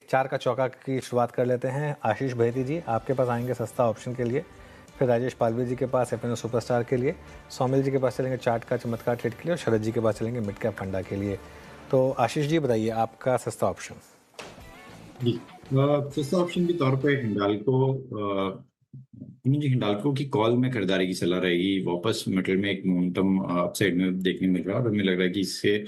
4 का चौका की शुरुआत कर लेते हैं। आशीष बहेती जी आपके पास आएंगे सस्ता ऑप्शन के लिए, फिर राजेश पालवी जी के पास एफएनओ सुपरस्टार के लिए, सौमिल जी के पास चलेंगे चार्ट का चमत्कार ट्रेड के लिए और शरद जी के पास चलेंगे मिड कैप फंडा के लिए। तो आशीष जी बताइए आपका सस्ता ऑप्शन। जी सस्ता ऑप्शन के तौर पे हिंडाल्को मुझे हिंडाल्को की कॉल में खरीदारी की सलाह रहेगी। वापस मिडल में एक मोमेंटम अपसाइड में देखने मिल रहा है और हमें लग रहा है कि इससे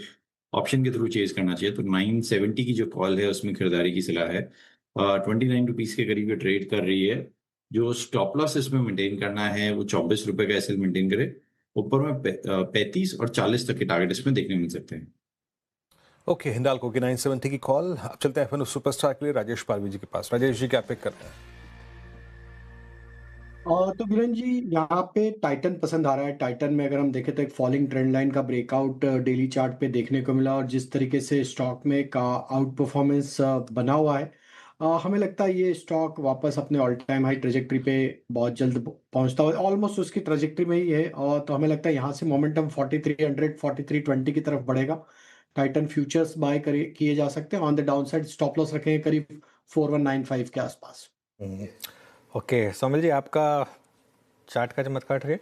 ऑप्शन के थ्रू चेज करना चाहिए। तो 970 की जो कॉल है उसमें खरीदारी की सलाह है। 29 रुपीज के करीब ये ट्रेड कर रही है। जो स्टॉप लॉस इसमें मेंटेन करना है वो 24 रुपए का एसएल मेंटेन करे। ऊपर में 35 और 40 तक के टारगेट इसमें देखने मिल सकते हैं। ओके, हिंडाल्को की 970 की कॉल। अब चलते हैं एफएनओ सुपरस्टार के लिए राजेश पालवी जी के पास। राजेश जी क्या पिक कर रहे हैं? तो बिरेन जी, यहाँ पे टाइटन पसंद आ रहा है। टाइटन में अगर हम देखें तो एक फॉलिंग ट्रेंड लाइन का ब्रेकआउट डेली चार्ट पे देखने को मिला और जिस तरीके से स्टॉक में का आउट परफॉर्मेंस बना हुआ है, हमें लगता है ये स्टॉक वापस अपने ऑल टाइम हाई ट्रेजेक्टरी पे बहुत जल्द पहुंचता हुआ ऑलमोस्ट उसकी ट्रेजेक्टरी में ही है। और तो हमें लगता है यहाँ से मोमेंटम 4300 4320 की तरफ बढ़ेगा। टाइटन फ्यूचर्स बाय किए जा सकते हैं। On the down side stop loss रखेंगे करीब 4195 के आसपास। ओके सौमिल जी आपका चार्ट का चमत्कार ट्रेड।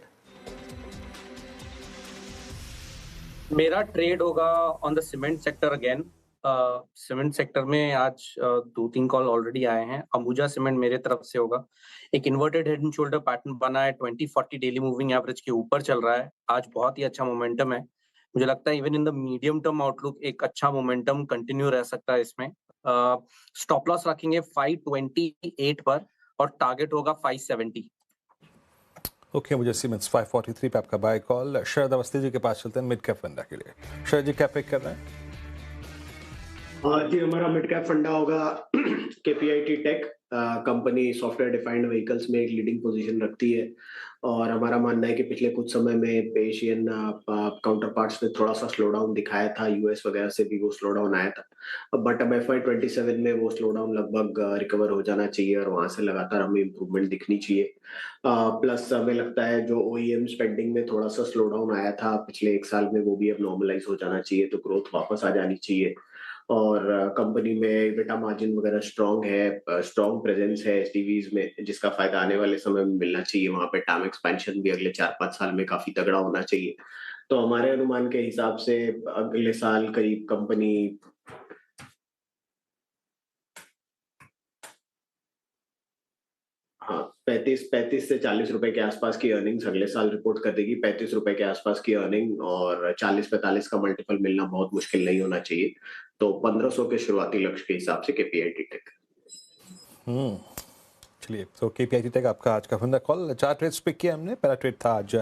मेरा ट्रेड होगा on the cement sector again. Cement sector में आज 2-3 कॉल ऑलरेडी आए हैं। अंबुजा सीमेंट मेरे तरफ से होगा। एक inverted head and shoulder pattern बना है, 20-40 डेली मूविंग एवरेज के ऊपर चल रहा है। आज बहुत ही अच्छा मोमेंटम है। मुझे लगता है even in the medium term outlook एक अच्छा मोमेंटम कंटिन्यू रह सकता है इसमें। स्टॉप लॉस रखेंगे 528 पर और टारगेट होगा 570। ओके, मुझे सीमेंस 543 पे आपका बाय कॉल। शरद अवस्थी जी के पास चलते हैं मिड कैप फंडा के लिए। शरद जी क्या पिक कर रहे हैं? जी हमारा मिड कैप फंडा होगा KPIT tech. Company software defined vehicles में एक लीडिंग पोजीशन रखती है और हमारा मानना है कि पिछले कुछ समय में एशियन काउंटर पार्ट्स ने थोड़ा सा स्लो डाउन दिखाया था। यूएस वगैरह से भी वो स्लो डाउन आया था, बट अब FY27 में वो स्लो डाउन लगभग रिकवर हो जाना चाहिए और वहां से लगातार हमें इम्प्रूवमेंट दिखनी चाहिए। प्लस हमें लगता है जो ओईएम स्पेंडिंग में थोड़ा सा स्लो डाउन आया था पिछले एक साल में, वो भी अब नॉर्मलाइज हो जाना चाहिए, तो ग्रोथ वापस आ जानी चाहिए। और कंपनी में EBITDA मार्जिन वगैरह स्ट्रांग है, स्ट्रांग प्रेजेंस है एसडीवीज में, जिसका फायदा आने वाले समय में मिलना चाहिए। वहां पे टाइम एक्सपेंशन भी अगले 4-5 साल में काफी तगड़ा होना चाहिए। तो हमारे अनुमान के हिसाब से अगले साल करीब कंपनी हाँ 35 से 40 रुपए के आसपास की अर्निंग्स अगले साल रिपोर्ट कर देगी। 35 रुपए के आसपास की अर्निंग और 40-45 का मल्टीपल मिलना बहुत मुश्किल नहीं होना चाहिए। तो 1500 के शुरुआती लक्ष्य के हिसाब से केपीआईटी टेक। चलिए, तो केपीआईटी टेक आपका आज का फंडा कॉल। 4 ट्रेड्स पिक किया हमने। पहला ट्रेड था आज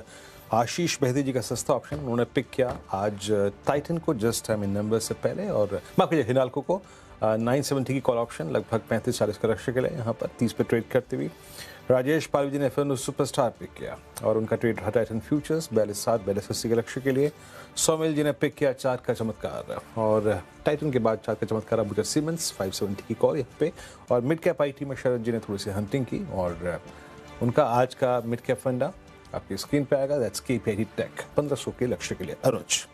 आशीष बहेती जी का सस्ता ऑप्शन, उन्होंने पिक किया आज टाइटन को जस्ट नंबर से पहले, और माफ कीजिए हिंडाल्को को 970 की कॉल ऑप्शन लगभग 35-40 का लक्ष्य के लिए यहाँ पर 30 पे ट्रेड करते हुए। राजेश पालवी जी ने एफएनओ सुपरस्टार पिक किया और उनका ट्रेड रहा टाइटन फ्यूचर्स 42.7-42.80 के लक्ष्य के लिए। सौमिल जी ने पिक किया चार्ट का चमत्कार और टाइटन के बाद चार्ट का चमत्कार अंबुजा सीमेंस 570 की कॉल यहाँ पे। और मिड कैप आईटी में शरद जी ने थोड़ी सी हंटिंग की और उनका आज का मिड कैप फंडा आपकी स्क्रीन पे आएगा। दैट्स केपीआईटी टेक 1500 के लक्ष्य के लिए। अनुज।